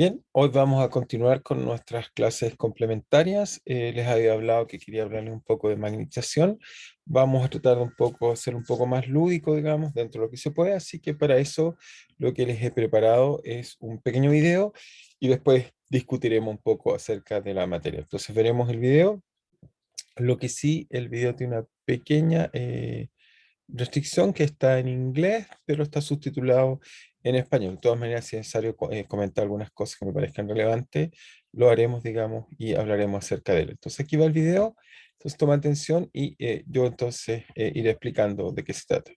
Bien, hoy vamos a continuar con nuestras clases complementarias. Les había hablado que quería hablarles un poco de magnetización. Vamos a tratar de ser un poco más lúdico, digamos, dentro de lo que se puede. Así que para eso lo que les he preparado es un pequeño video y después discutiremos un poco acerca de la materia. Entonces veremos el video. Lo que sí, el video tiene una pequeña restricción que está en inglés, pero está subtitulado en español. De todas maneras, si es necesario comentar algunas cosas que me parezcan relevantes, lo haremos, digamos, y hablaremos acerca de él. Entonces aquí va el video, entonces toma atención y yo entonces iré explicando de qué se trata.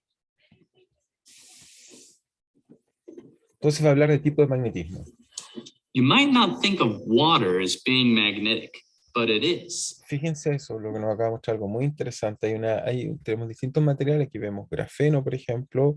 Entonces va a hablar de tipo de magnetismo. You might not think of water as being magnetic, but it is. Fíjense eso, lo que nos acaba de mostrar algo muy interesante. Tenemos distintos materiales, aquí vemos grafeno, por ejemplo,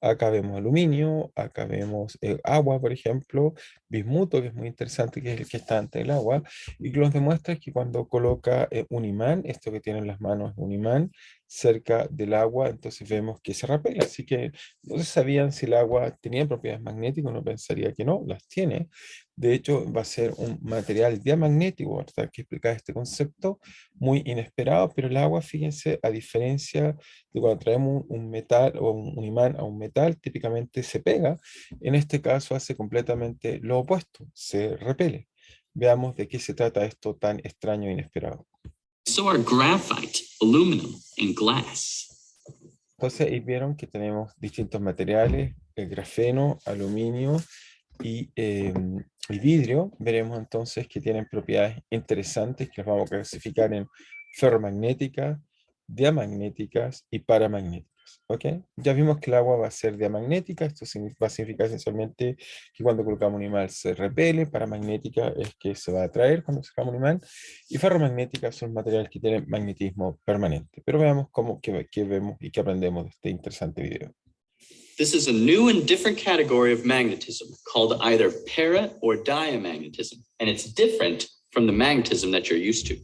acá vemos aluminio, acá vemos agua, por ejemplo, bismuto, que es muy interesante, que es el que está ante el agua, y que nos demuestra que cuando coloca un imán, esto que tiene en las manos es un imán, cerca del agua, entonces vemos que se repele. Así que no se sabían si el agua tenía propiedades magnéticas, uno pensaría que no, las tiene. De hecho, va a ser un material diamagnético, voy a tratar de explicar este concepto muy inesperado, pero el agua, fíjense, a diferencia de cuando traemos un metal o un imán a un metal, típicamente se pega. En este caso hace completamente lo opuesto, se repele. Veamos de qué se trata esto tan extraño e inesperado. So are graphite, aluminum, and glass. Entonces, ahí vieron que tenemos distintos materiales, el grafeno, aluminio y vidrio. Veremos entonces que tienen propiedades interesantes que las vamos a clasificar en ferromagnéticas, diamagnéticas y paramagnéticas. ¿Ok? Ya vimos que el agua va a ser diamagnética, esto va a significar esencialmente que cuando colocamos un imán se repele, paramagnética es que se va a atraer cuando sacamos un imán, y ferromagnéticas son materiales que tienen magnetismo permanente. Pero veamos qué vemos y qué aprendemos de este interesante video. This is a new and different category of magnetism called either para or diamagnetism, and it's different from the magnetism that you're used to.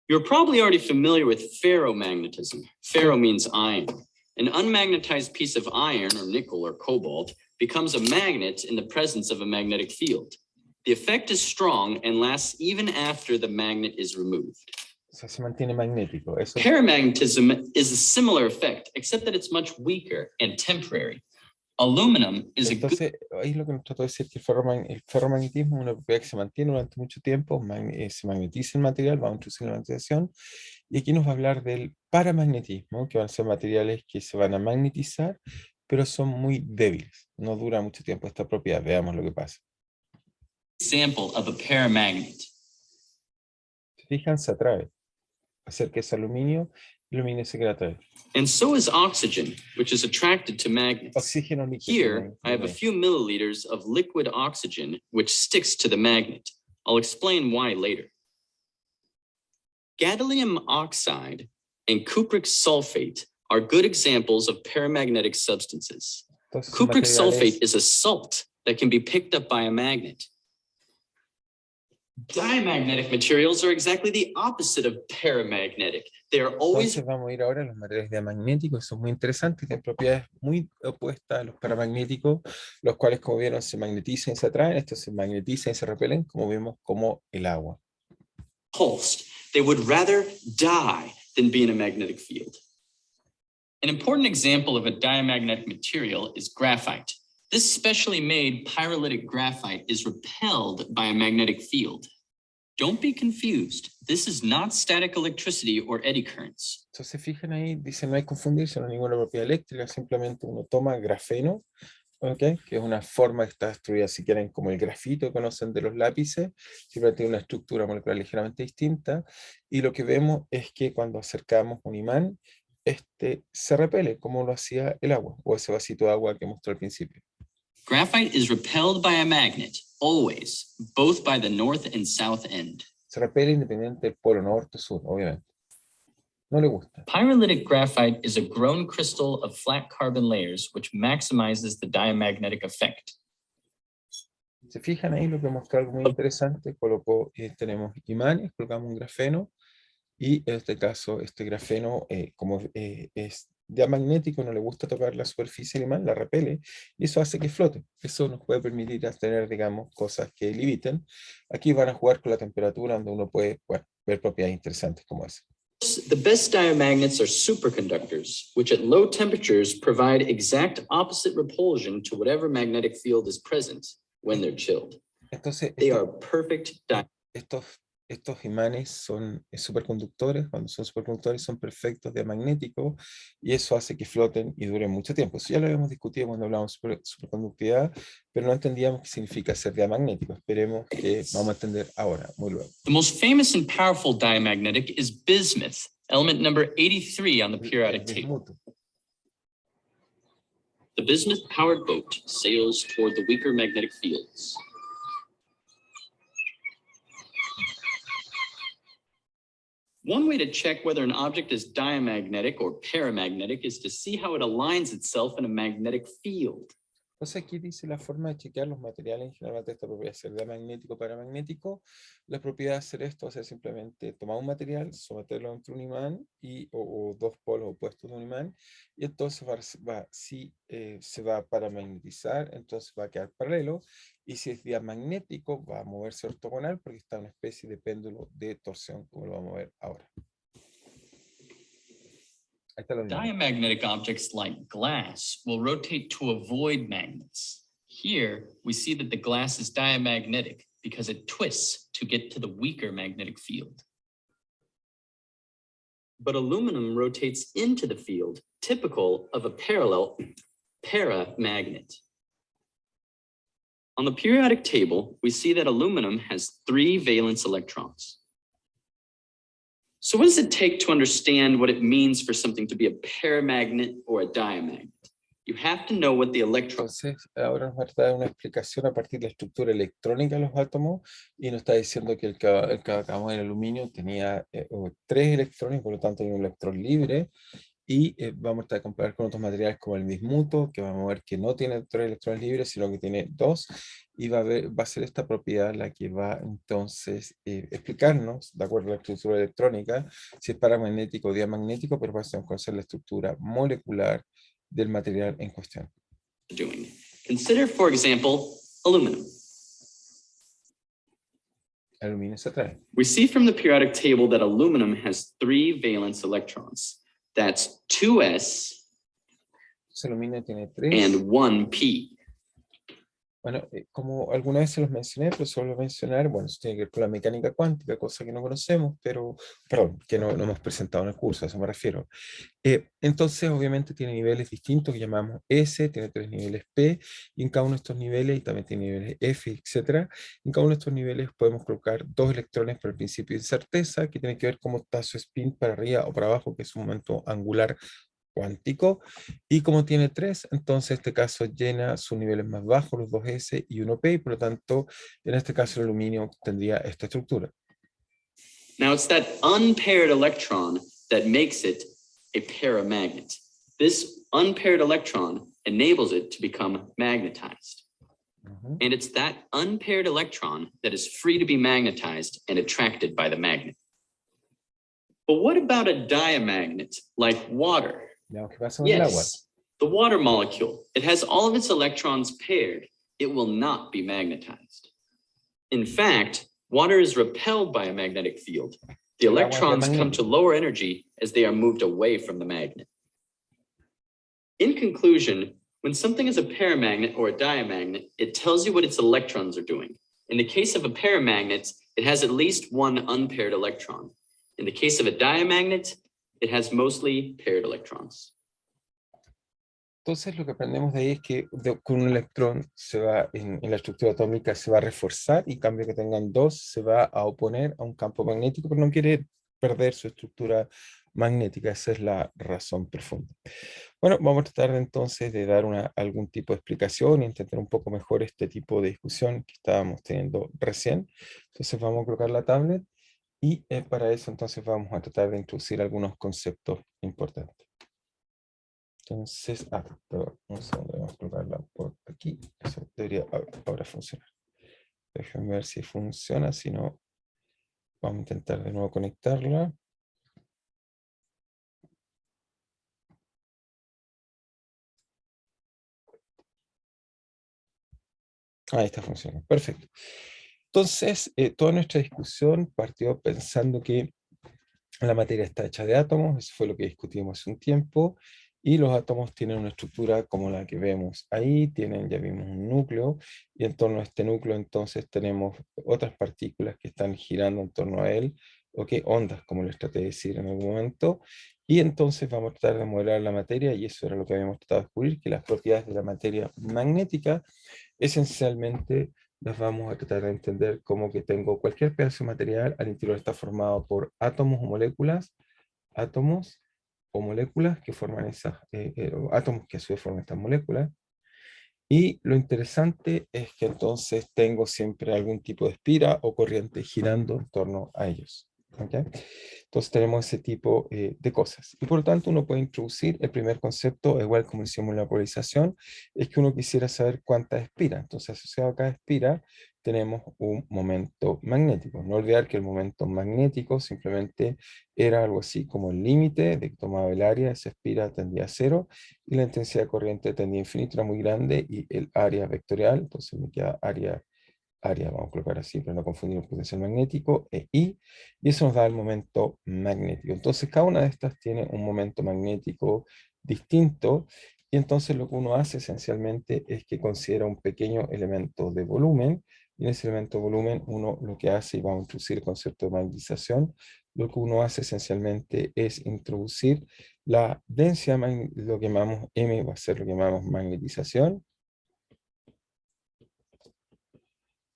You're probably already familiar with ferromagnetism. Ferro means iron. An unmagnetized piece of iron or nickel or cobalt becomes a magnet in the presence of a magnetic field. The effect is strong and lasts even after the magnet is removed. O sea, se mantiene magnético. Eso Paramagnetism is a similar effect, except that it's much weaker and temporary. Aluminum is a good. Entonces, ahí lo que nos trató de decir que el ferromagnetismo es una propiedad que se mantiene durante mucho tiempo, se magnetiza el material, va a introducir la magnetización, y aquí nos va a hablar del paramagnetismo, que van a ser materiales que se van a magnetizar, pero son muy débiles, no dura mucho tiempo esta propiedad. Veamos lo que pasa. Example of a paramagnet. Si fijan, se atrae. Hacer que es aluminio, el aluminio se queda atraer. And so is oxygen, which is attracted to magnets. Oxígeno líquido. Here, I have a few milliliters of liquid oxygen, which sticks to the magnet. I'll explain why later. Gadolinium oxide and cupric sulfate are good examples of paramagnetic substances. Entonces, Cupric sulfate is a salt that can be picked up by a magnet. Diamagnetic materials are exactly the opposite of paramagnetic. They are always. Entonces vamos a ir ahora a los materiales diamagnéticos, son muy interesantes, tienen propiedades muy opuestas a los paramagnéticos, los cuales, como vieron, se magnetizan y se atraen. Estos se magnetizan y se repelen, como vimos, como el agua. Pulsed. They would rather die than be in a magnetic field. An important example of a diamagnetic material is graphite. This specially made pyrolytic graphite is repelled by a magnetic field. Don't be confused. This is not static electricity or eddy currents. Entonces, fijan ahí, dice no hay que confundirse, no hay ninguna propiedad eléctrica, simplemente uno toma grafeno, ¿okay? Que es una forma que está destruida, si quieren, como el grafito que conocen de los lápices, siempre tiene una estructura molecular ligeramente distinta, y lo que vemos es que cuando acercamos un imán, este se repele, como lo hacía el agua, o ese vasito de agua que mostré al principio. Graphite is repelled by a magnet, always, both by the north and south end. Se repele independiente del polo norte o sur, obviamente. No le gusta. Pyrolytic graphite is a grown crystal of flat carbon layers which maximizes the diamagnetic effect. Se fijan ahí lo que mostró algo muy interesante, tenemos imanes, colocamos un grafeno, y en este caso este grafeno, como es diamagnético no le gusta tocar la superficie del imán, la repele, y eso hace que flote. Eso nos puede permitir tener, digamos, cosas que limiten. Aquí van a jugar con la temperatura, donde uno puede, bueno, ver propiedades interesantes como esa. The best diamagnets are superconductors, which at low temperatures provide exact opposite repulsion to whatever magnetic field is present when they're chilled. Entonces, They are perfect estos, estos imanes son superconductores. Cuando son superconductores son perfectos diamagnéticos, y eso hace que floten y duren mucho tiempo. Eso ya lo habíamos discutido cuando hablábamos de superconductividad, pero no entendíamos qué significa ser diamagnético. Esperemos que vamos a entender ahora, muy luego. The most famous and powerful diamagnetic is bismuth, element number 83 on the periodic table. Bismuto. The bismuth-powered boat sails toward the weaker magnetic fields. One way to check whether an object is diamagnetic or paramagnetic is to see how it aligns itself in a magnetic field. Entonces aquí dice la forma de chequear los materiales, generalmente esta propiedad de ser diamagnético o paramagnético. La propiedad de hacer esto es simplemente tomar un material, someterlo entre un imán o dos polos opuestos de un imán, y entonces si se va a paramagnetizar, entonces va a quedar paralelo, y si es diamagnético va a moverse ortogonal porque está en una especie de péndulo de torsión, como lo vamos a ver ahora. Diamagnetic objects like glass will rotate to avoid magnets. Here, we see that the glass is diamagnetic because it twists to get to the weaker magnetic field. But aluminum rotates into the field, typical of a parallel paramagnet. On the periodic table, we see that aluminum has 3 valence electrons. So what does it take to understand what it means for something to be a paramagnet or a diamagnet? You have to know what the electrons. Entonces, ahora nos va a dar una explicación a partir de la estructura electrónica de los átomos, y nos está diciendo que el campo del aluminio tenía 3 electrones, por lo tanto hay un electrón libre, y vamos a comparar con otros materiales como el bismuto, que vamos a ver que no tiene 3 electrones libres, sino que tiene 2, y va a ser esta propiedad la que va entonces explicarnos, de acuerdo a la estructura electrónica, si es paramagnético o diamagnético, pero vamos a conocer la estructura molecular del material en cuestión. Doing. Consider, for example, aluminum. Aluminio se atrae. We see from the periodic table that aluminum has 3 valence electrons. That's 2s Entonces, aluminio tiene 3. and 1p. Bueno, como alguna vez se los mencioné, pero solo mencionar, bueno, eso tiene que ver con la mecánica cuántica, cosa que no conocemos, pero, perdón, que no hemos presentado en el curso, a eso me refiero. Entonces, obviamente, tiene niveles distintos que llamamos S, tiene 3 niveles P, y en cada uno de estos niveles, y también tiene niveles F, etc. En cada uno de estos niveles podemos colocar 2 electrones por el principio de incerteza, que tiene que ver cómo está su spin para arriba o para abajo, que es un momento angular cuántico, y como tiene 3, entonces este caso llena sus niveles más bajos, los 2s y 1p, y por lo tanto, en este caso el aluminio tendría esta estructura. Now it's that unpaired electron that makes it a paramagnet. This unpaired electron enables it to become magnetized. And it's that unpaired electron that is free to be magnetized and attracted by the magnet. But what about a diamagnet like water? ¿Qué pasa con el agua? Yes, the water molecule. It has all of its electrons paired. It will not be magnetized. In fact, water is repelled by a magnetic field. The electrons come to lower energy as they are moved away from the magnet. In conclusion, when something is a paramagnet or a diamagnet, it tells you what its electrons are doing. In the case of a paramagnet, it has at least 1 unpaired electron. In the case of a diamagnet, it has mostly paired electrons. Entonces lo que aprendemos de ahí es que con un electrón se va, en la estructura atómica se va a reforzar, y en cambio que tengan 2 se va a oponer a un campo magnético, pero no quiere perder su estructura magnética. Esa es la razón profunda. Bueno, vamos a tratar entonces de dar algún tipo de explicación e intentar un poco mejor este tipo de discusión que estábamos teniendo recién. Entonces vamos a colocar la tablet, y para eso entonces vamos a tratar de introducir algunos conceptos importantes. Entonces, perdón, un segundo, vamos a colocarla por aquí. Eso debería ahora funcionar. Déjenme ver si funciona, si no, vamos a intentar de nuevo conectarla. Ahí está funcionando. Perfecto. Entonces, toda nuestra discusión partió pensando que la materia está hecha de átomos, eso fue lo que discutimos hace un tiempo, y los átomos tienen una estructura como la que vemos ahí, tienen, ya vimos un núcleo, y en torno a este núcleo entonces tenemos otras partículas que están girando en torno a él, o que ondas, como les traté de decir en algún momento, y entonces vamos a tratar de modelar la materia, y eso era lo que habíamos tratado de descubrir, que las propiedades de la materia magnética esencialmente las vamos a tratar de entender como que tengo cualquier pedazo de material al interior está formado por átomos o moléculas que forman esas, o átomos que a su vez forman estas moléculas. Y lo interesante es que entonces tengo siempre algún tipo de espira o corriente girando en torno a ellos. ¿Ok? Entonces tenemos ese tipo de cosas. Y por lo tanto uno puede introducir el primer concepto, igual como hicimos en la polarización, es que uno quisiera saber cuánta espira. Entonces asociado a cada espira tenemos un momento magnético. No olvidar que el momento magnético simplemente era algo así como el límite de que tomaba el área, esa espira tendía a cero y la intensidad de corriente tendía a infinito, era muy grande y el área vectorial, entonces me queda área, vamos a colocar así, para no confundir el potencial magnético, e I, y eso nos da el momento magnético. Entonces, cada una de estas tiene un momento magnético distinto, y entonces lo que uno hace esencialmente es que considera un pequeño elemento de volumen, y en ese elemento de volumen uno lo que hace, y vamos a introducir el concepto de magnetización, lo que uno hace esencialmente es introducir la densidad, lo que llamamos M, va a ser lo que llamamos magnetización.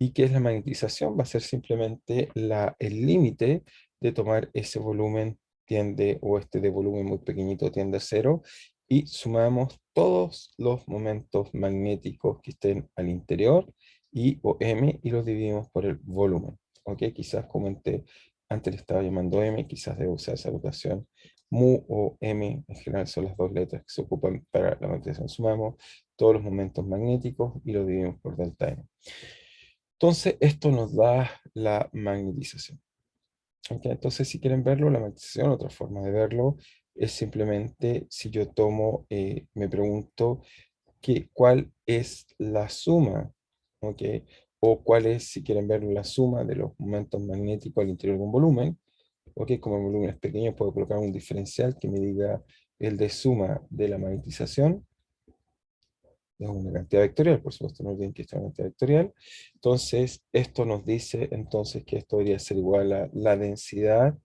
¿Y qué es la magnetización? Va a ser simplemente el límite de tomar ese volumen tiende, o este de volumen muy pequeñito tiende a cero, y sumamos todos los momentos magnéticos que estén al interior, I o M, y los dividimos por el volumen. ¿Ok? Quizás comenté, antes le estaba llamando M, quizás debo usar esa notación. Mu o M, en general son las dos letras que se ocupan para la magnetización. Sumamos todos los momentos magnéticos y los dividimos por delta M. Entonces, esto nos da la magnetización. ¿Ok? Entonces, si quieren verlo, la magnetización, otra forma de verlo, es simplemente si yo tomo, me pregunto cuál es la suma, ¿ok? O cuál es, si quieren verlo, la suma de los momentos magnéticos al interior de un volumen. ¿Ok? Como el volumen es pequeño, puedo colocar un diferencial que me diga el de suma de la magnetización. Es una cantidad vectorial, por supuesto, no olviden que es una cantidad vectorial. Entonces, esto nos dice entonces que esto debería ser igual a la densidad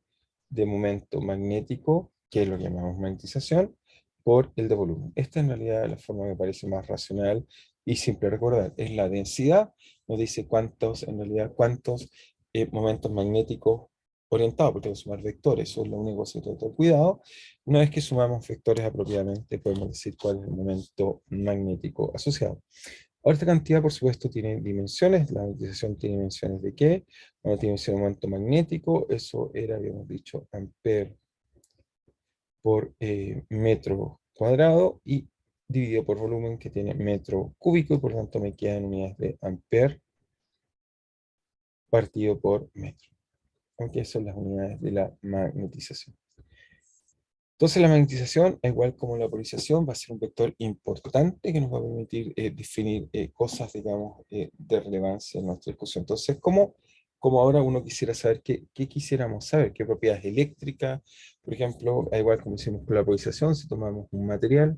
de momento magnético, que es lo que llamamos magnetización, por el de volumen. Esta en realidad es la forma que me parece más racional y simple de recordar. Es la densidad, nos dice cuántos, en realidad, cuántos momentos magnéticos orientados, porque tengo que sumar vectores, eso es lo único que se trata de cuidado. Una vez que sumamos vectores apropiadamente, podemos decir cuál es el momento magnético asociado. Ahora, esta cantidad, por supuesto, tiene dimensiones. La magnetización tiene dimensiones de qué? Bueno, tiene dimensión de momento magnético. Eso era, habíamos dicho, ampere por metro cuadrado y dividido por volumen que tiene metro cúbico y por lo tanto me quedan unidades de ampere partido por metro. Aunque son las unidades de la magnetización. Entonces la magnetización, igual como la polarización, va a ser un vector importante que nos va a permitir definir cosas, digamos, de relevancia en nuestra discusión. Entonces, como ahora uno quisiera saber qué quisiéramos saber, qué propiedades eléctricas, por ejemplo, igual como hicimos con la polarización, si tomamos un material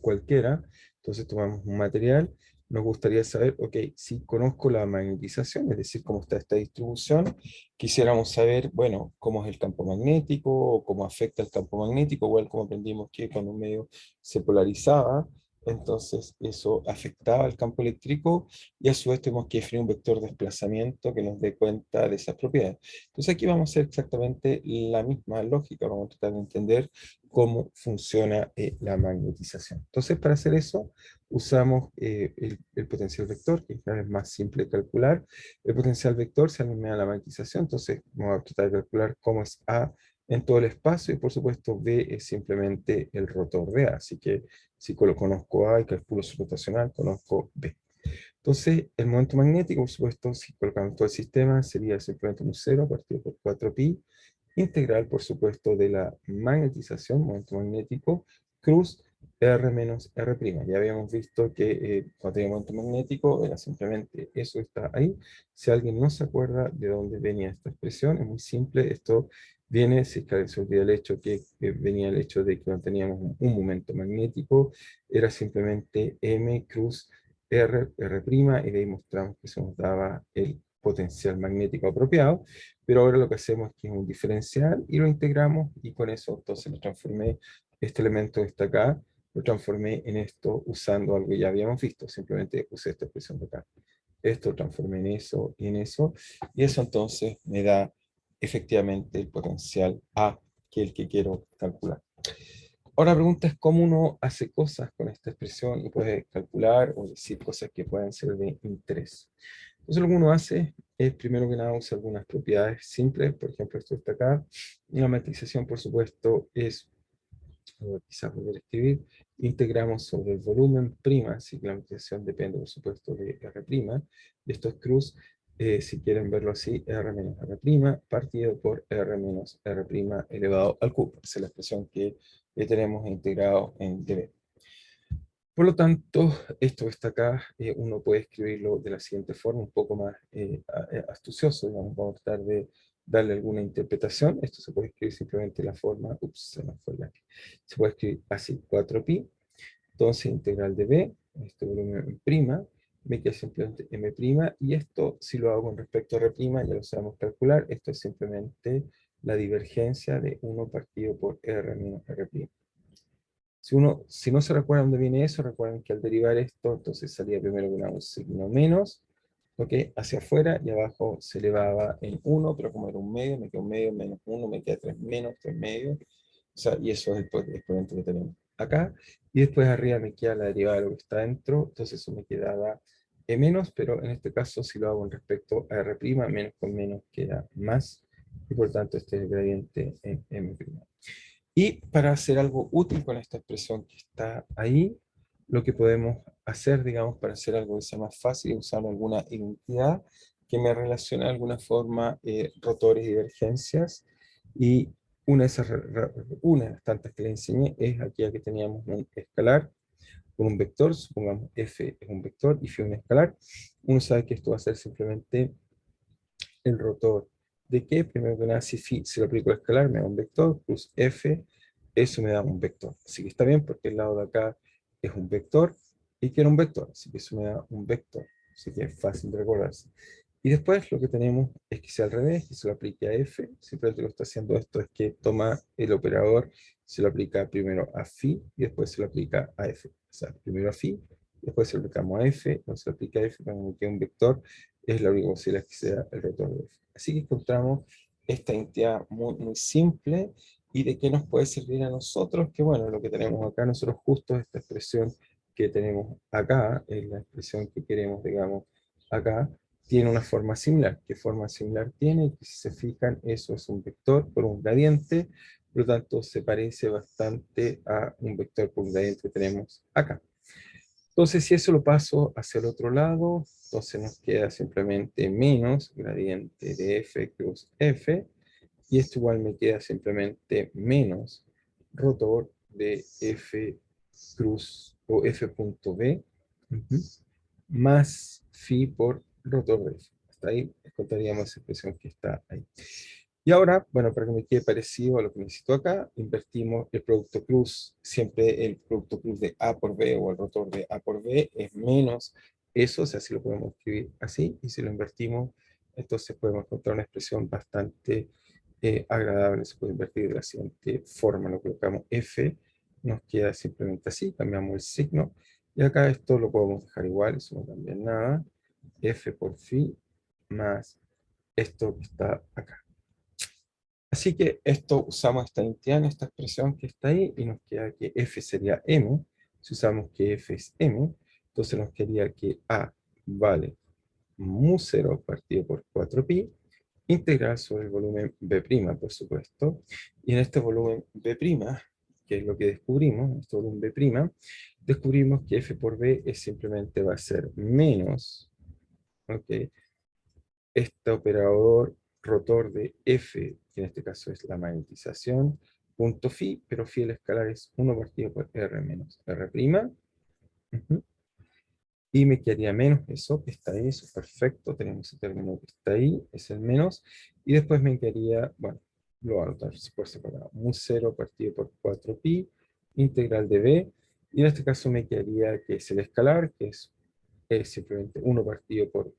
cualquiera, entonces tomamos un material, nos gustaría saber, ok, si conozco la magnetización, es decir, cómo está esta distribución, quisiéramos saber, bueno, cómo es el campo magnético, o cómo afecta el campo magnético, igual como aprendimos que cuando un medio se polarizaba, entonces eso afectaba al campo eléctrico, y a su vez tenemos que definir un vector de desplazamiento que nos dé cuenta de esas propiedades. Entonces aquí vamos a hacer exactamente la misma lógica, vamos a tratar de entender cómo funciona la magnetización. Entonces, para hacer eso, usamos el potencial vector, que es más simple de calcular. El potencial vector se alinea a la magnetización, entonces vamos a tratar de calcular cómo es A en todo el espacio, y por supuesto B es simplemente el rotor de A, así que si conozco A y calculo su rotacional, conozco B. Entonces, el momento magnético, por supuesto, si colocamos todo el sistema, sería simplemente un 0 partido por 4pi, integral, por supuesto, de la magnetización, momento magnético, cruz R menos R'. Ya habíamos visto que cuando tenía momento magnético era simplemente eso está ahí. Si alguien no se acuerda de dónde venía esta expresión, es muy simple. Esto viene, si es que se olvida el hecho que venía el hecho de que cuando teníamos un momento magnético, era simplemente M cruz R', y de ahí mostramos que se nos daba el potencial magnético apropiado. Pero ahora lo que hacemos es que es un diferencial y lo integramos, y con eso entonces lo transformé, este elemento que está acá, lo transformé en esto usando algo que ya habíamos visto, simplemente usé esta expresión de acá. Esto lo transformé en eso y en eso, y eso entonces me da efectivamente el potencial A, que es el que quiero calcular. Ahora la pregunta es cómo uno hace cosas con esta expresión y puede calcular o decir cosas que pueden ser de interés. Entonces lo que uno hace es, primero que nada, usar algunas propiedades simples. Por ejemplo, esto está acá. Y la matrización, por supuesto, es, o quizás poder escribir, integramos sobre el volumen prima, así que la matrización depende, por supuesto, de R', y esto es cruz, si quieren verlo así, R menos R', partido por R menos R' elevado al cubo. Esa es la expresión que tenemos integrado en dB. Por lo tanto, esto que está acá, uno puede escribirlo de la siguiente forma, un poco más astucioso, digamos. Vamos a tratar de darle alguna interpretación. Esto se puede escribir simplemente de la forma, ups, se me fue la, se puede escribir así, 4pi, entonces integral de b, este volumen prima, me queda simplemente m', y esto, si lo hago con respecto a r', ya lo sabemos calcular, esto es simplemente la divergencia de 1 partido por r menos r'. Si no se recuerdan dónde viene eso, recuerden que al derivar esto, entonces salía primero que nada un signo menos, ¿ok? Hacia afuera, y abajo se elevaba en 1, pero como era un medio, me queda un medio menos 1, me queda 3 menos 3 medios, o sea, y eso es el exponente que tenemos acá, y después arriba me queda la derivada de lo que está dentro, entonces eso me quedaba E menos, pero en este caso si lo hago en respecto a R', menos con menos queda más, y por tanto este es el gradiente en M'. Y para hacer algo útil con esta expresión que está ahí, lo que podemos hacer, digamos, para hacer algo que sea más fácil, es usar alguna identidad que me relacione de alguna forma rotores y divergencias. Y una de esas, una de las tantas que le enseñé es aquella que teníamos un escalar con un vector, supongamos f es un vector y phi un escalar. Uno sabe que esto va a ser simplemente el rotor de que, primero que nada, si phi se lo aplico a escalar, me da un vector, plus f, eso me da un vector. Así que está bien, porque el lado de acá es un vector, y quiero un vector, así que eso me da un vector. Así que es fácil de recordarse. Y después lo que tenemos es que sea al revés, que se lo aplique a f. Simplemente lo que está haciendo esto es que toma el operador, se lo aplica primero a phi, y después se lo aplica a f. O sea, primero a phi, después se lo aplicamos a f, no se lo aplica a f, cuando me queda un vector, es la única posibilidad que sea el rotor de f. Así que encontramos esta entidad muy, muy simple. ¿Y de qué nos puede servir a nosotros? Que bueno, lo que tenemos acá nosotros justo esta expresión que tenemos acá, es la expresión que queremos, digamos, acá, tiene una forma similar. ¿Qué forma similar tiene? Que si se fijan, eso es un vector por un gradiente, por lo tanto se parece bastante a un vector por un gradiente que tenemos acá. Entonces, si eso lo paso hacia el otro lado, entonces nos queda simplemente menos gradiente de f cruz f, y esto igual me queda simplemente menos rotor de f cruz o f punto b, más phi por rotor de f. Hasta ahí encontraríamos esa expresión que está ahí. Y ahora, bueno, para que me quede parecido a lo que necesito acá, invertimos el producto cruz. Siempre el producto cruz de A por B o el rotor de A por B es menos eso, o sea, si lo podemos escribir así, y si lo invertimos, entonces podemos encontrar una expresión bastante agradable. Se puede invertir de la siguiente forma: lo colocamos F, nos queda simplemente así, cambiamos el signo, y acá esto lo podemos dejar igual, eso no cambia nada, F por phi más esto que está acá. Así que esto, usamos esta identidad en esta expresión que está ahí, y nos queda que f sería m. Si usamos que f es m, entonces nos quedaría que a vale mu 0 partido por 4pi, integral sobre el volumen b', por supuesto. Y en este volumen b', que es lo que descubrimos, en este volumen b', descubrimos que f por b es simplemente va a ser menos, ¿ok?, este operador rotor de F, que en este caso es la magnetización, punto phi, pero phi el escalar es 1 partido por r menos r prima. Ujú. Y me quedaría menos eso que está ahí, eso es perfecto, tenemos ese término que está ahí, es el menos, y después me quedaría, bueno, lo voy a anotar por separado, mu 0 partido por 4pi, integral de b, y en este caso me quedaría que es el escalar, que es simplemente 1 partido por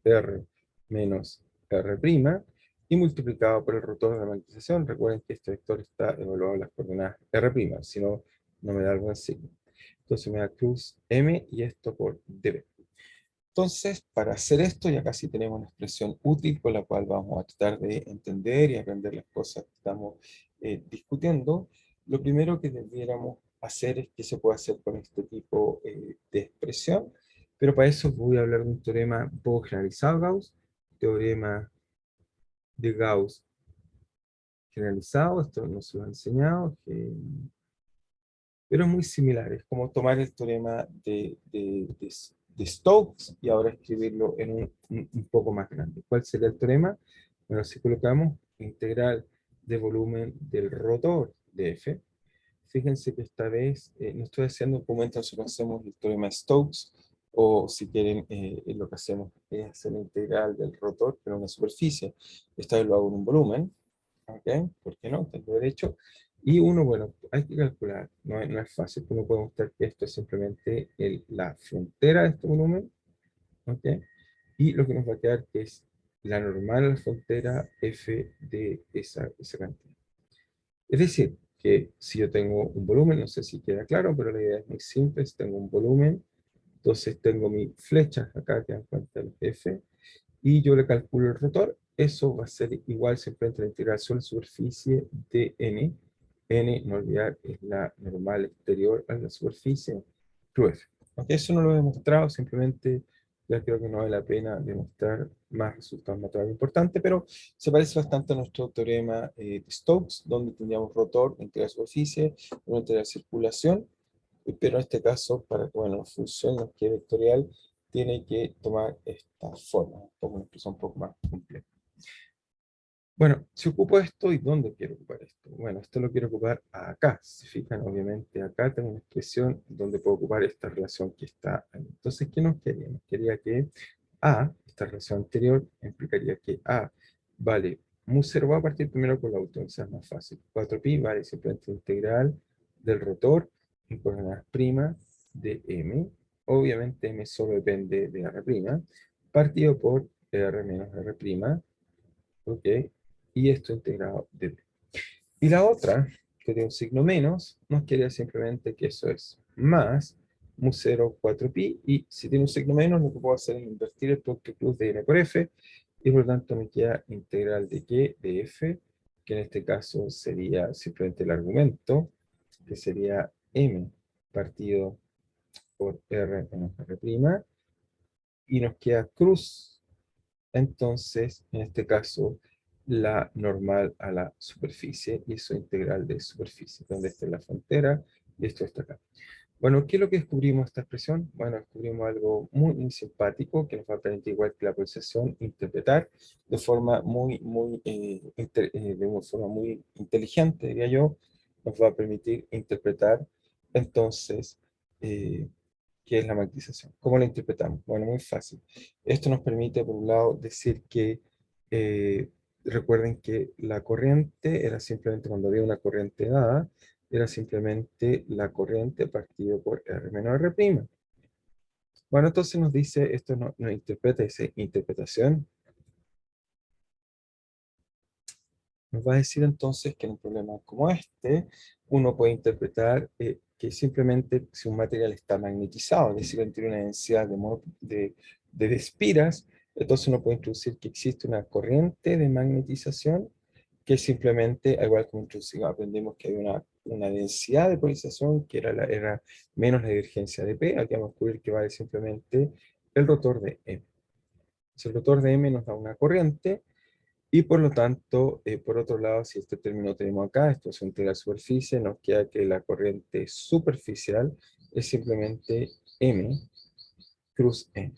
r menos r prima, y multiplicado por el rotor de la magnetización. Recuerden que este vector está evaluado en las coordenadas r prima, si no, no me da algo en signo. Entonces me da cruz m y esto por db. Entonces, para hacer esto, ya casi tenemos una expresión útil con la cual vamos a tratar de entender y aprender las cosas que estamos discutiendo. Lo primero que debiéramos hacer es qué se puede hacer con este tipo de expresión, pero para eso voy a hablar de un teorema un poco generalizado de Gauss, teorema de Gauss generalizado, esto no se lo he enseñado, pero es muy similar, es como tomar el teorema de Stokes y ahora escribirlo en un poco más grande. ¿Cuál sería el teorema? Bueno, si colocamos integral de volumen del rotor de F, fíjense que esta vez no estoy haciendo como entonces hacemos el teorema de Stokes, o si quieren, lo que hacemos es hacer la integral del rotor, pero en una superficie. Esta vez lo hago en un volumen, ¿ok? ¿Por qué no? Tengo derecho. Y uno, bueno, hay que calcular, no es fácil, uno puede mostrar que esto es simplemente la frontera de este volumen, ¿ok? Y lo que nos va a quedar que es la normal a la frontera f de esa cantidad. Es decir, que si yo tengo un volumen, no sé si queda claro, pero la idea es muy simple, si tengo un volumen, entonces tengo mi flecha acá que dan cuenta del f, y yo le calculo el rotor, eso va a ser igual simplemente la integral sobre la superficie de n. N, no olvidar, es la normal exterior a la superficie, cruz F. Aunque eso no lo he demostrado, simplemente ya creo que no vale la pena demostrar más resultados matemáticos importantes, pero se parece bastante a nuestro teorema de Stokes, donde teníamos rotor, integral de superficie, una integral de circulación, pero en este caso, para que bueno, funcione, que es vectorial, tiene que tomar esta forma, como una expresión un poco más compleja. Bueno, si ocupo esto, ¿y dónde quiero ocupar esto? Bueno, esto lo quiero ocupar acá. Si se fijan, obviamente acá tengo una expresión donde puedo ocupar esta relación que está ahí. Entonces, ¿qué nos quería? Nos quería que A, esta relación anterior, implicaría que A vale mu 0, va a partir primero con la última, es más fácil. 4pi vale simplemente integral del rotor en coordenadas prima de m. Obviamente m solo depende de r', partido por r menos r', ¿ok? Y esto integrado de b. Y la otra, que tiene un signo menos, nos quedaría simplemente que eso es más mu 0, 4pi, y si tiene un signo menos, lo que puedo hacer es invertir el producto cruz de n por f, y por lo tanto me queda integral de qué, de f, que en este caso sería simplemente el argumento, que sería m partido por r menos r', y nos queda cruz. Entonces, en este caso, la normal a la superficie y su integral de superficie, donde está la frontera y esto está acá. Bueno, ¿qué es lo que descubrimos esta expresión? Bueno, descubrimos algo muy, muy simpático que nos va a permitir, igual que la pulsación, interpretar de forma de una forma muy inteligente, diría yo, nos va a permitir interpretar entonces qué es la magnetización. ¿Cómo la interpretamos? Bueno, muy fácil. Esto nos permite, por un lado, decir que eh, recuerden que la corriente era simplemente cuando había una corriente dada, era simplemente la corriente partido por R menos R'. Bueno, entonces nos dice, esto nos interpreta, esa interpretación, nos va a decir entonces que en un problema como este, uno puede interpretar que simplemente si un material está magnetizado, es decir, tiene una densidad de espiras, entonces uno puede introducir que existe una corriente de magnetización que simplemente, al igual como introducimos, aprendimos que hay una densidad de polarización que era menos la divergencia de P, aquí vamos a descubrir que vale simplemente el rotor de M. Entonces, el rotor de M nos da una corriente, y por lo tanto, por otro lado, si este término tenemos acá, esto es integral superficie, nos queda que la corriente superficial es simplemente M cruz N.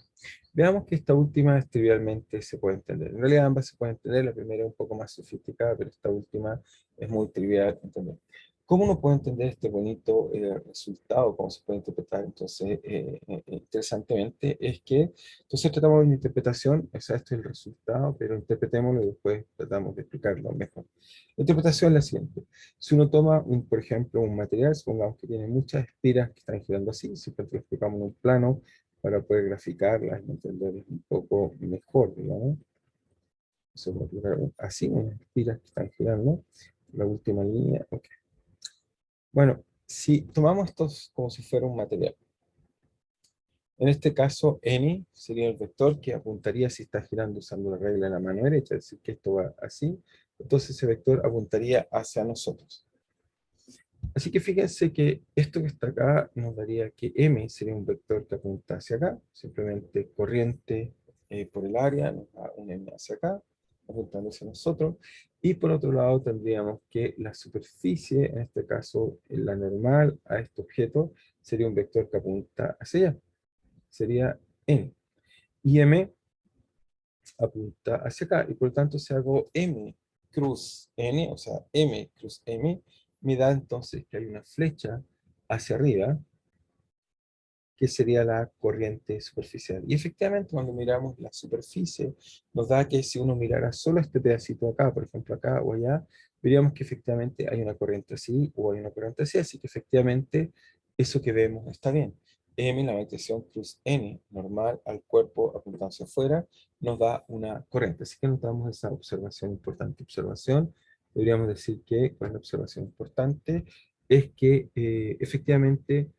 Veamos que esta última es trivialmente se puede entender. En realidad ambas se pueden entender, la primera es un poco más sofisticada, pero esta última es muy trivial entender. ¿Cómo uno puede entender este bonito resultado? ¿Cómo se puede interpretar? Entonces, interesantemente, es que, entonces tratamos de una interpretación, o sea, esto es el resultado, pero interpretémoslo y después tratamos de explicarlo mejor. La interpretación es la siguiente. Si uno toma, por ejemplo, un material, supongamos que tiene muchas espiras que están girando así, siempre lo explicamos en un plano, para poder graficarlas y entenderlas un poco mejor, digamos. Eso voy a aplicar así, unas espiras que están girando. La última línea, ok. Bueno, si tomamos estos como si fuera un material, en este caso n sería el vector que apuntaría si está girando usando la regla de la mano derecha, es decir, que esto va así, entonces ese vector apuntaría hacia nosotros. Así que fíjense que esto que está acá nos daría que m sería un vector que apunta hacia acá, simplemente corriente por el área, nos da un m hacia acá, apuntando hacia nosotros. Y por otro lado tendríamos que la superficie, en este caso la normal a este objeto, sería un vector que apunta hacia allá, sería n. Y m apunta hacia acá, y por lo tanto si hago m cruz n, o sea, m cruz m, me da entonces que hay una flecha hacia arriba, que sería la corriente superficial. Y efectivamente, cuando miramos la superficie, nos da que si uno mirara solo este pedacito acá, por ejemplo acá o allá, veríamos que efectivamente hay una corriente así o hay una corriente así que efectivamente eso que vemos está bien. M, la magnetización cruz N, normal al cuerpo apuntando hacia afuera, nos da una corriente. Así que notamos esa observación importante. Observación, podríamos decir que, ¿cuál es la observación importante? Es que efectivamente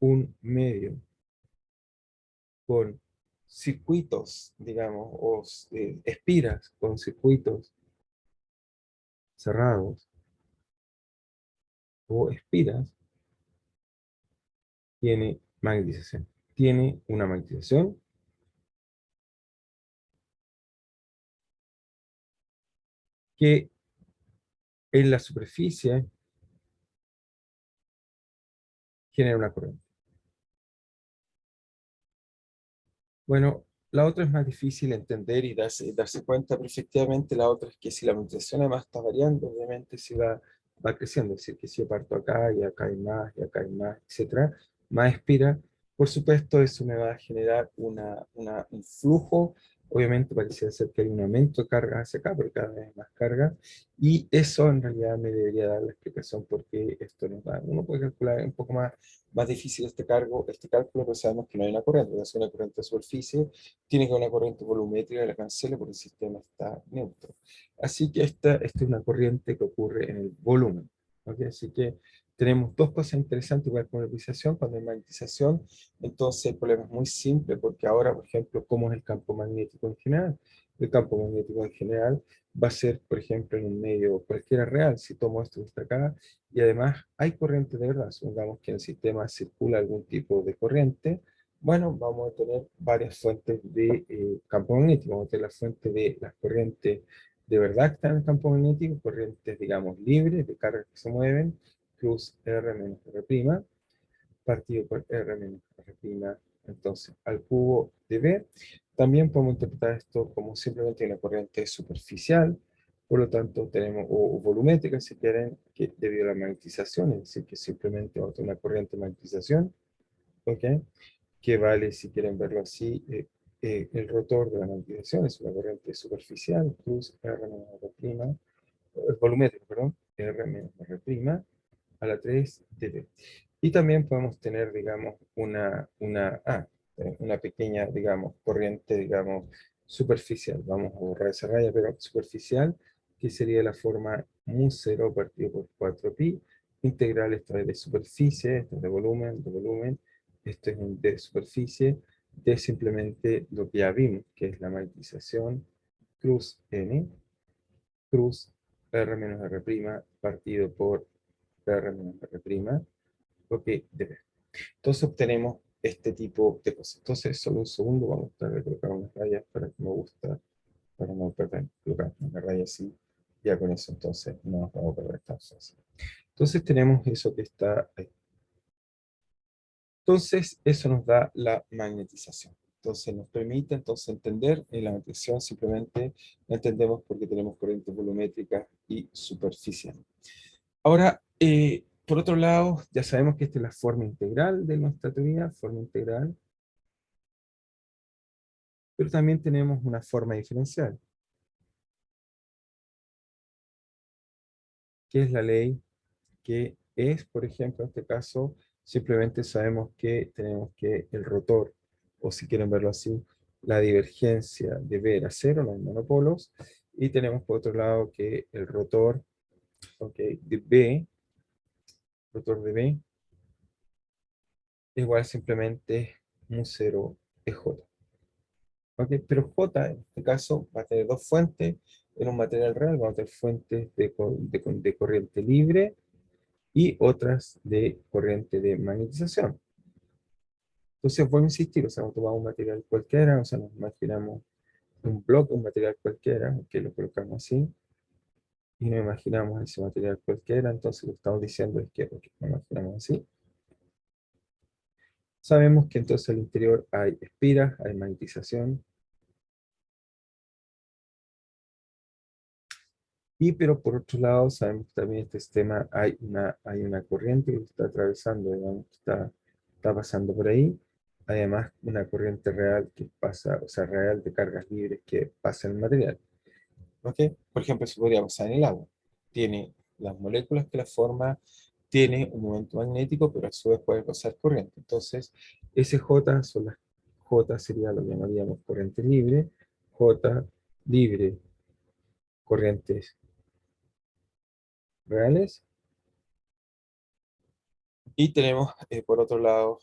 un medio con circuitos, digamos, o espiras con circuitos cerrados o espiras, tiene magnetización. Tiene una magnetización que en la superficie genera una corriente. Bueno, la otra es más difícil entender y darse cuenta, pero efectivamente la otra es que si la magnetización además está variando, obviamente si va creciendo, es decir, que si yo parto acá y acá hay más, etcétera, más espira, por supuesto eso me va a generar un flujo, obviamente pareciera ser que hay un aumento de carga hacia acá, porque cada vez hay más carga, y eso en realidad me debería dar la explicación por qué esto nos da. Uno puede calcular un poco más difícil este cálculo, pero sabemos que no hay una corriente, es una corriente de superficie, tiene que haber una corriente volumétrica que la cancele porque el sistema está neutro. Así que esta es una corriente que ocurre en el volumen. ¿Ok? Así que tenemos dos cosas interesantes igual con la polarización. Cuando hay magnetización, entonces el problema es muy simple, porque ahora, por ejemplo, ¿cómo es el campo magnético en general? El campo magnético en general va a ser, por ejemplo, en un medio cualquiera real. Si tomo esto que está acá, y además hay corriente de verdad, supongamos que en el sistema circula algún tipo de corriente, bueno, vamos a tener varias fuentes de campo magnético, vamos a tener la fuente de las corrientes de verdad que están en el campo magnético, corrientes, digamos, libres, de cargas que se mueven, cruz R menos R', partido por R menos R', entonces, al cubo de B. También podemos interpretar esto como simplemente una corriente superficial, por lo tanto tenemos, o volumétrica si quieren, que debido a la magnetización, es decir, que simplemente vamos a tener una corriente de magnetización, ¿ok? Que vale, si quieren verlo así, el rotor de la magnetización es una corriente superficial, cruz R menos R', volumétrico, perdón, R menos R' a la 3 dB. Y también podemos tener, digamos, una pequeña, digamos, corriente, digamos, superficial. Vamos a borrar esa raya, pero superficial, que sería la forma mu0 partido por 4pi, integral, esta es de superficie, esta es de volumen, esto es de superficie, de simplemente lo que ya vimos, que es la magnetización cruz n, cruz R menos R' partido por R menos R', ok, dB. Entonces obtenemos este tipo de cosas. Entonces, solo un segundo, vamos a tratar de colocar unas rayas para que me gusta, para no perder, colocar una raya así, ya con eso entonces no nos vamos a perder tan fácil. Entonces tenemos eso que está ahí. Entonces, eso nos da la magnetización. Entonces nos permite entonces entender en la magnetización simplemente la entendemos porque tenemos corrientes volumétricas y superficiales. Ahora, por otro lado, ya sabemos que esta es la forma integral de nuestra teoría, forma integral, pero también tenemos una forma diferencial, que es la ley que es, por ejemplo, en este caso, simplemente sabemos que tenemos que el rotor, o si quieren verlo así, la divergencia de B era cero, no hay monopolos, y tenemos por otro lado que el rotor, okay, de B, rotor de B, igual simplemente mu 0 es J. ¿Okay? Pero J, en este caso, va a tener dos fuentes en un material real, va a tener fuentes de corriente libre y otras de corriente de magnetización. Entonces, voy a insistir, o sea, tomamos un material cualquiera, o sea, nos imaginamos un bloque, un material cualquiera, que lo colocamos así, y nos imaginamos ese material cualquiera, entonces lo que estamos diciendo es que, porque nos imaginamos así, sabemos que entonces al interior hay espiras, hay magnetización, y pero por otro lado sabemos que también en este sistema hay una corriente que está atravesando, digamos, que está pasando por ahí, además una corriente real que pasa, o sea, real de cargas libres que pasa en el material. ¿Ok? Por ejemplo, eso podría pasar en el agua. Tiene las moléculas que la forman, tiene un momento magnético, pero a su vez puede pasar corriente. Entonces, ese J son las J sería lo que llamaríamos corriente libre, J libre, corrientes reales. Y tenemos, por otro lado,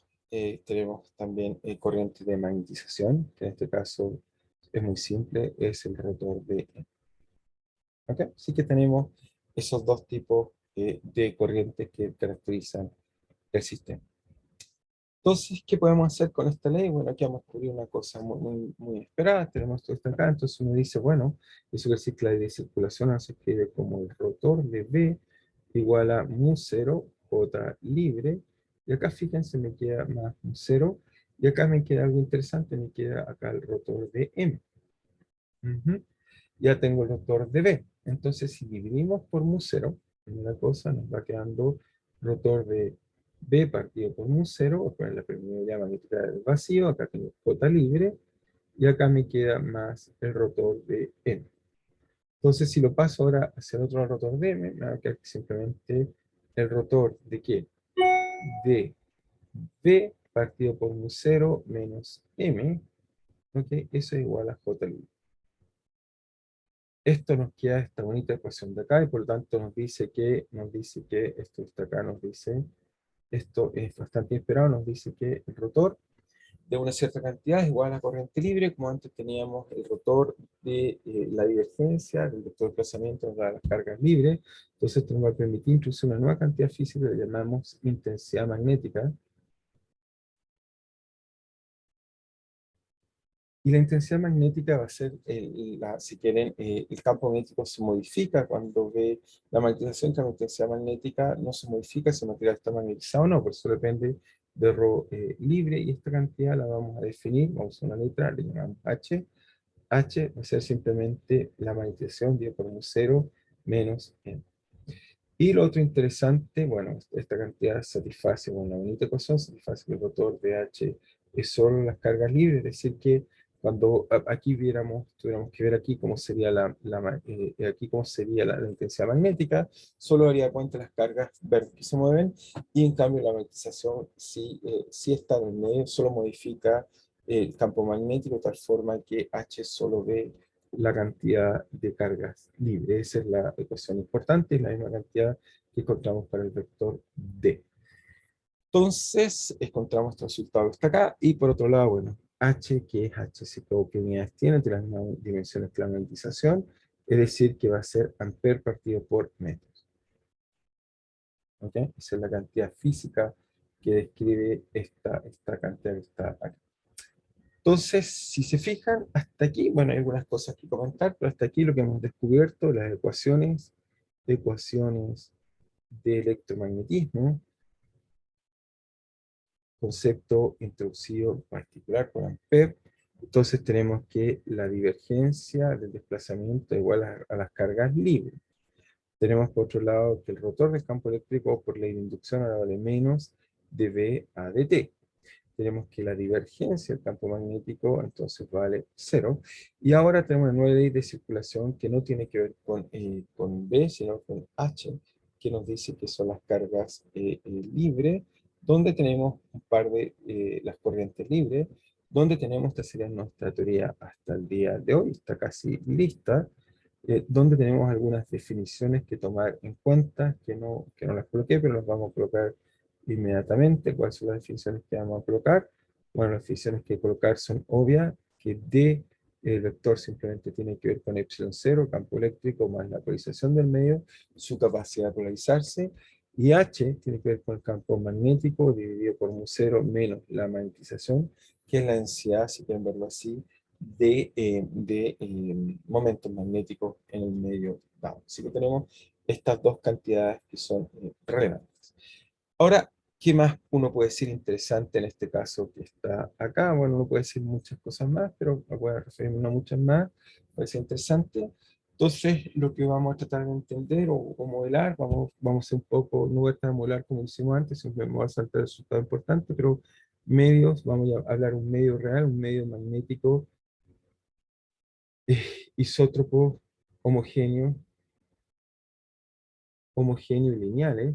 tenemos también corriente de magnetización, que en este caso es muy simple, es el rotor de E. ¿Ok? Así que tenemos esos dos tipos de corrientes que caracterizan el sistema. Entonces, ¿qué podemos hacer con esta ley? Bueno, aquí vamos a descubrir una cosa muy esperada. Tenemos todo esto acá. Entonces uno dice, bueno, eso quiere decir que la ley de circulación se escribe como el rotor de B igual a mu 0, J libre. Y acá, fíjense, me queda más mu 0. Y acá me queda algo interesante, me queda acá el rotor de M. Ujú. Ya tengo el rotor de B. Entonces, si dividimos por mu 0, primera cosa, nos va quedando rotor de B partido por mu 0, voy a poner la permeabilidad magnética del vacío, acá tengo J libre, y acá me queda más el rotor de M. Entonces, si lo paso ahora hacia el otro rotor de M, me va a quedar simplemente el rotor de ¿qué? De B partido por mu 0 menos M, ¿ok? Eso es igual a J libre. Esto nos queda esta bonita ecuación de acá y por lo tanto nos dice que esto está acá, nos dice, esto es bastante inesperado, nos dice que el rotor de una cierta cantidad es igual a la corriente libre, como antes teníamos el rotor de la divergencia, del vector de desplazamiento nos da las cargas libres, entonces esto nos va a permitir introducir una nueva cantidad física que llamamos intensidad magnética. Y la intensidad magnética va a ser, si quieren, el campo magnético se modifica cuando ve la magnetización, que la intensidad magnética no se modifica si el material está magnetizado o no, por eso depende de ρ libre, y esta cantidad la vamos a definir, vamos a usar una letra, le llamamos H. H va a ser simplemente la magnetización dividido por un 0 menos M. Y lo otro interesante, bueno, esta cantidad satisface, bueno, la bonita ecuación satisface que el rotor de H es solo las cargas libres, es decir que cuando aquí viéramos, tuviéramos que ver aquí cómo sería aquí cómo sería la intensidad magnética, solo daría cuenta de las cargas verdes que se mueven, y en cambio la magnetización sí está en el medio, solo modifica el campo magnético de tal forma que H solo ve la cantidad de cargas libres. Esa es la ecuación importante, es la misma cantidad que encontramos para el vector D. Entonces, encontramos este resultado que está acá, y por otro lado, bueno, H, que es H, ¿qué unidades tiene? Tiene las mismas dimensiones que la magnetización, es decir, que va a ser amper partido por metros. ¿Ok? Esa es la cantidad física que describe esta cantidad que está aquí. Entonces, si se fijan, hasta aquí, bueno, hay algunas cosas que comentar, pero hasta aquí lo que hemos descubierto, las ecuaciones de electromagnetismo, concepto introducido en particular por Ampère, Entonces tenemos que la divergencia del desplazamiento es igual a las cargas libres. Tenemos por otro lado que el rotor del campo eléctrico por ley de inducción ahora vale menos dB a dt. Tenemos que la divergencia del campo magnético entonces vale cero. Y ahora tenemos una nueva ley de circulación que no tiene que ver con B, sino con H, que nos dice que son las cargas libres, donde tenemos un par de las corrientes libres, donde tenemos, esta sería nuestra teoría hasta el día de hoy, está casi lista, donde tenemos algunas definiciones que tomar en cuenta, que no las coloqué, pero las vamos a colocar inmediatamente. ¿Cuáles son las definiciones que vamos a colocar? Bueno, las definiciones que colocar son obvias, que D, el vector simplemente tiene que ver con epsilon cero, campo eléctrico, más la polarización del medio, su capacidad de polarizarse, y H tiene que ver con el campo magnético dividido por mu cero menos la magnetización, que es la densidad, si quieren verlo así, de momentos magnéticos en el medio dado. Así que tenemos estas dos cantidades que son relevantes. Ahora, ¿qué más uno puede decir interesante en este caso que está acá? Bueno, uno puede decir muchas cosas más, pero voy a referirme a muchas más. Puede ser interesante. Entonces, lo que vamos a tratar de entender o modelar, vamos a hacer un poco, no voy a estar modelar como hicimos antes, siempre me voy a saltar el resultado importante, pero medios, vamos a hablar un medio real, un medio magnético isótropos homogéneos, homogéneos y lineales.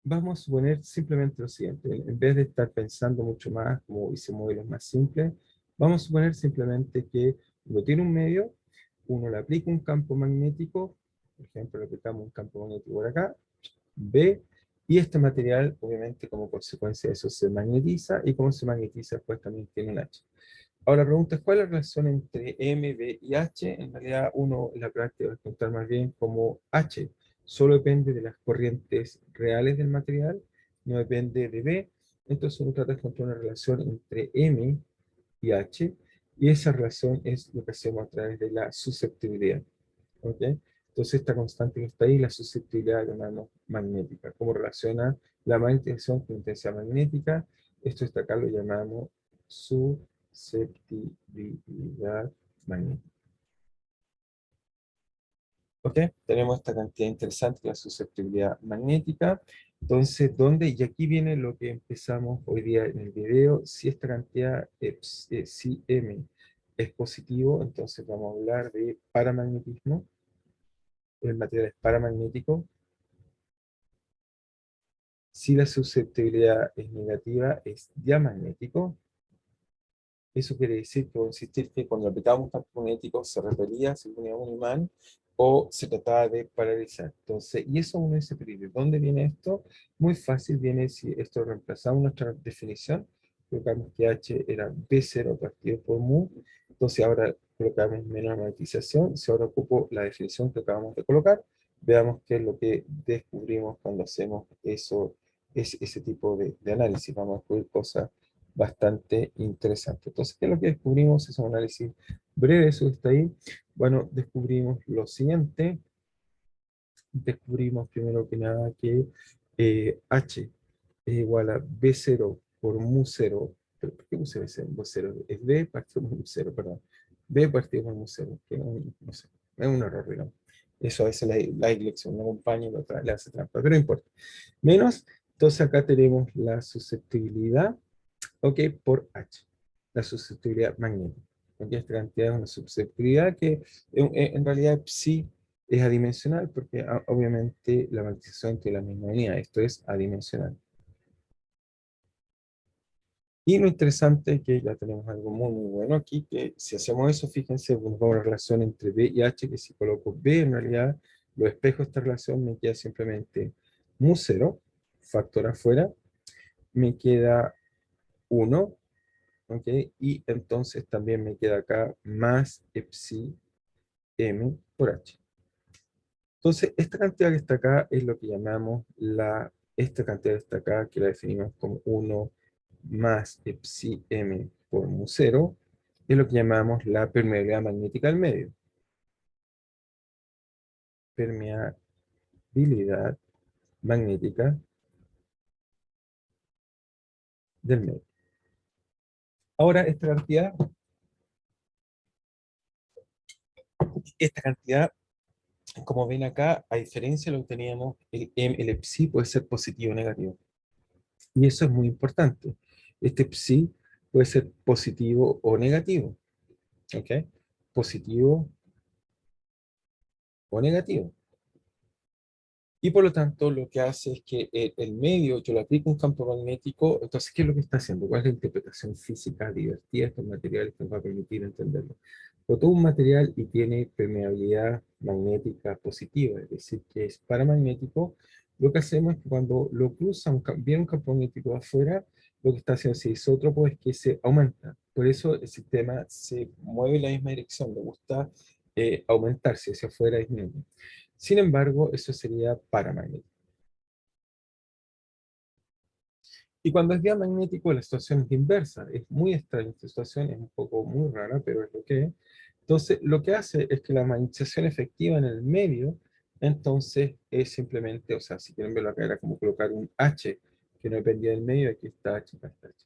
Vamos a suponer simplemente lo siguiente, en vez de estar pensando mucho más, como hice modelos más simples, vamos a suponer simplemente que uno tiene un medio, uno le aplica un campo magnético, por ejemplo, le aplicamos un campo magnético por acá, B, y este material, obviamente, como consecuencia de eso, se magnetiza, y como se magnetiza, pues también tiene un H. Ahora la pregunta es, ¿cuál es la relación entre M, B y H? En realidad uno en la práctica va a contar más bien como H. Solo depende de las corrientes reales del material, no depende de B. Entonces uno trata de encontrar una relación entre M y H, y esa relación es lo que hacemos a través de la susceptibilidad. ¿Ok? Entonces esta constante que está ahí, la susceptibilidad la llamamos magnética. ¿Cómo relaciona la magnetización con la intensidad magnética? Esto está acá, lo llamamos susceptibilidad magnética. ¿Ok? Tenemos esta cantidad interesante, la susceptibilidad magnética. Entonces, ¿dónde? Y aquí viene lo que empezamos hoy día en el video. Si esta cantidad, si M es positivo, entonces vamos a hablar de paramagnetismo. El material es paramagnético. Si la susceptibilidad es negativa, es diamagnético. Eso quiere decir que, voy a insistir, que cuando aplicábamos un campo magnético se repelía, se ponía un imán o se trataba de polarizar. Entonces, y eso uno dice, pero ¿de dónde viene esto? Muy fácil, viene si esto reemplazamos nuestra definición, colocamos que H era B0 partido por mu, entonces ahora colocamos menos magnetización, si ahora ocupo la definición que acabamos de colocar, veamos qué es lo que descubrimos cuando hacemos eso, ese tipo de análisis. Vamos a descubrir cosas bastante interesante. Entonces, ¿qué es lo que descubrimos? Es un análisis breve, eso que está ahí. Bueno, descubrimos lo siguiente. Descubrimos primero que nada que H es igual a B0 por mu 0. ¿Por qué puse B0? B0 es B partido por mu 0, perdón. B partido por mu 0, que no sé, es un error, digamos. Eso a veces la dirección no acompaña y le hace trampa, pero no importa. Menos, entonces acá tenemos la susceptibilidad, ok, por H, la susceptibilidad magnética. Porque esta cantidad es una susceptibilidad que en realidad sí es adimensional, porque obviamente la magnetización tiene la misma unidad, esto es adimensional. Y lo interesante es que ya tenemos algo muy, muy bueno aquí, que si hacemos eso, fíjense, nos vamos a una relación entre B y H, que si coloco B, en realidad, lo espejo esta relación, me queda simplemente mu 0, factor afuera, me queda 1, ¿ok? Y entonces también me queda acá más epsilon m por h. Entonces, esta cantidad que está acá es lo que llamamos esta cantidad que está acá, que la definimos como 1 más epsilon m por mu 0, es lo que llamamos la permeabilidad magnética del medio. Permeabilidad magnética del medio. Ahora, esta cantidad, como ven acá, a diferencia de lo que teníamos, el psi puede ser positivo o negativo. Y eso es muy importante. Este psi puede ser positivo o negativo. ¿Ok? Positivo o negativo. Y por lo tanto, lo que hace es que el medio, yo le aplico un campo magnético, entonces, ¿qué es lo que está haciendo? ¿Cuál es la interpretación física divertida de estos materiales que nos va a permitir entenderlo? Cuando todo un material y tiene permeabilidad magnética positiva, es decir, que es paramagnético, lo que hacemos es que cuando lo cruza, viene un campo magnético de afuera, lo que está haciendo ese isótropo es que se aumenta. Por eso el sistema se mueve en la misma dirección, le gusta aumentarse hacia afuera, disminuye. Sin embargo, eso sería paramagnético. Y cuando es diamagnético, la situación es inversa. Es muy extraña esta situación, es un poco muy rara, pero es lo que es. Entonces, lo que hace es que la magnetización efectiva en el medio, entonces, es simplemente, o sea, si quieren verlo acá, era como colocar un H que no dependía del medio, aquí está H, acá está H.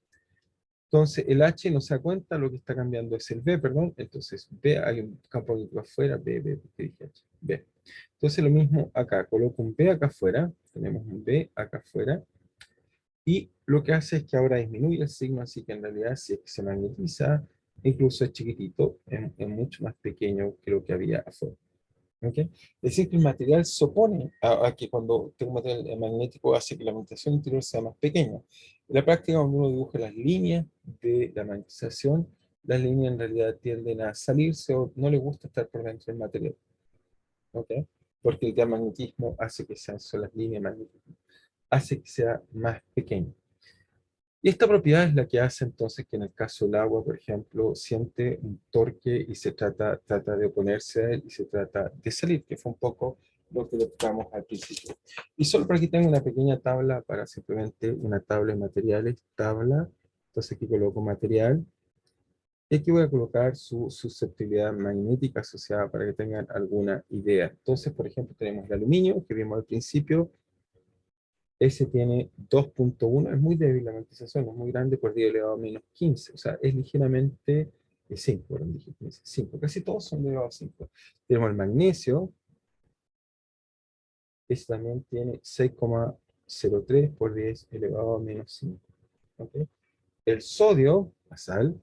Entonces, el H no se da cuenta, lo que está cambiando es el B, perdón. Entonces, B, hay un campo magnético afuera, B, ¿qué dije H? B. Entonces, lo mismo acá, coloco un B acá afuera, tenemos un B acá afuera, y lo que hace es que ahora disminuye el signo, así que en realidad si es que se magnetiza, incluso es chiquitito, es mucho más pequeño que lo que había afuera. ¿Ok? Es decir, que el material se opone a que cuando tengo un material magnético hace que la magnetización interior sea más pequeña. En la práctica, cuando uno dibuja las líneas de la magnetización, las líneas en realidad tienden a salirse o no le gusta estar por dentro del material. ¿Ok? Porque el diamagnetismo hace que sean son las líneas magnéticas, hace que sea más pequeño. Y esta propiedad es la que hace entonces que en el caso del agua, por ejemplo, siente un torque y trata de oponerse a él y se trata de salir, que fue un poco lo que tocamos al principio. Y solo por aquí tengo una pequeña tabla para simplemente una tabla de materiales, tabla, entonces aquí coloco material, y aquí voy a colocar su susceptibilidad magnética asociada para que tengan alguna idea. Entonces, por ejemplo, tenemos el aluminio, que vimos al principio, ese tiene 2.1, es muy débil la magnetización, es muy grande por 10 elevado a menos 15, o sea, es ligeramente 5, bueno, dije 15, 5, casi todos son de elevado a 5. Tenemos el magnesio, ese también tiene 6,03 por 10 elevado a menos 5. ¿Ok? El sodio, la sal,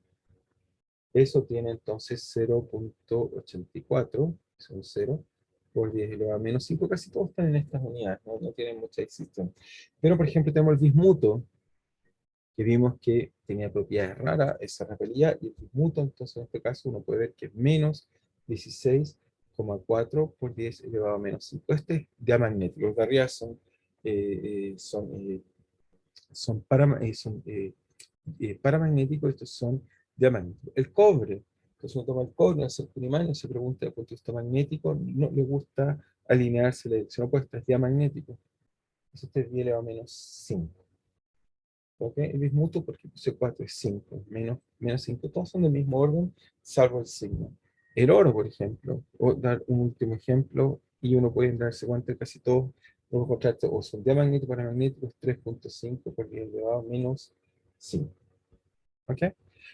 eso tiene entonces 0.84, son 0 por 10 elevado a menos 5, casi todos están en estas unidades, no tienen mucha existencia. Pero, por ejemplo, tenemos el bismuto, que vimos que tenía propiedades raras, esa repelía, y el bismuto, entonces en este caso uno puede ver que es menos 16,4 por 10 elevado a menos 5. Este es diamagnético, los de arriba son paramagnéticos, estos son diamagnéticos. El cobre, entonces uno toma el cobre, hace un imán y se pregunta desde el punto de vista magnético, no le gusta alinearse la dirección opuesta, es diamagnético. Entonces este es 10 elevado a menos 5. ¿Ok? El bismuto, porque puse 4 es 5, menos 5, todos son del mismo orden, salvo el signo. El oro, por ejemplo, o dar un último ejemplo, y uno puede darse cuenta que casi todos los contrastes o son diamagnéticos o paramagnéticos, 3.5 por 10 elevado a menos 5. ¿Ok?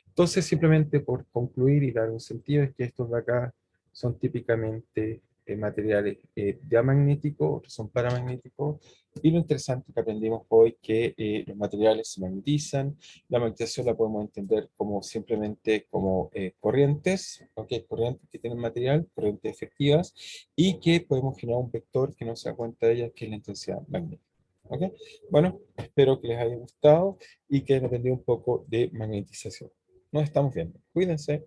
Entonces, simplemente por concluir y dar un sentido, es que estos de acá son típicamente materiales diamagnéticos, otros son paramagnéticos, y lo interesante que aprendimos hoy es que los materiales se magnetizan, la magnetización la podemos entender como simplemente como corrientes, ¿ok? Corrientes que tienen material, corrientes efectivas, y que podemos generar un vector que no se da cuenta de ellas, que es la intensidad magnética. ¿Ok? Bueno, espero que les haya gustado y que hayan aprendido un poco de magnetización. Nos estamos viendo. Cuídense.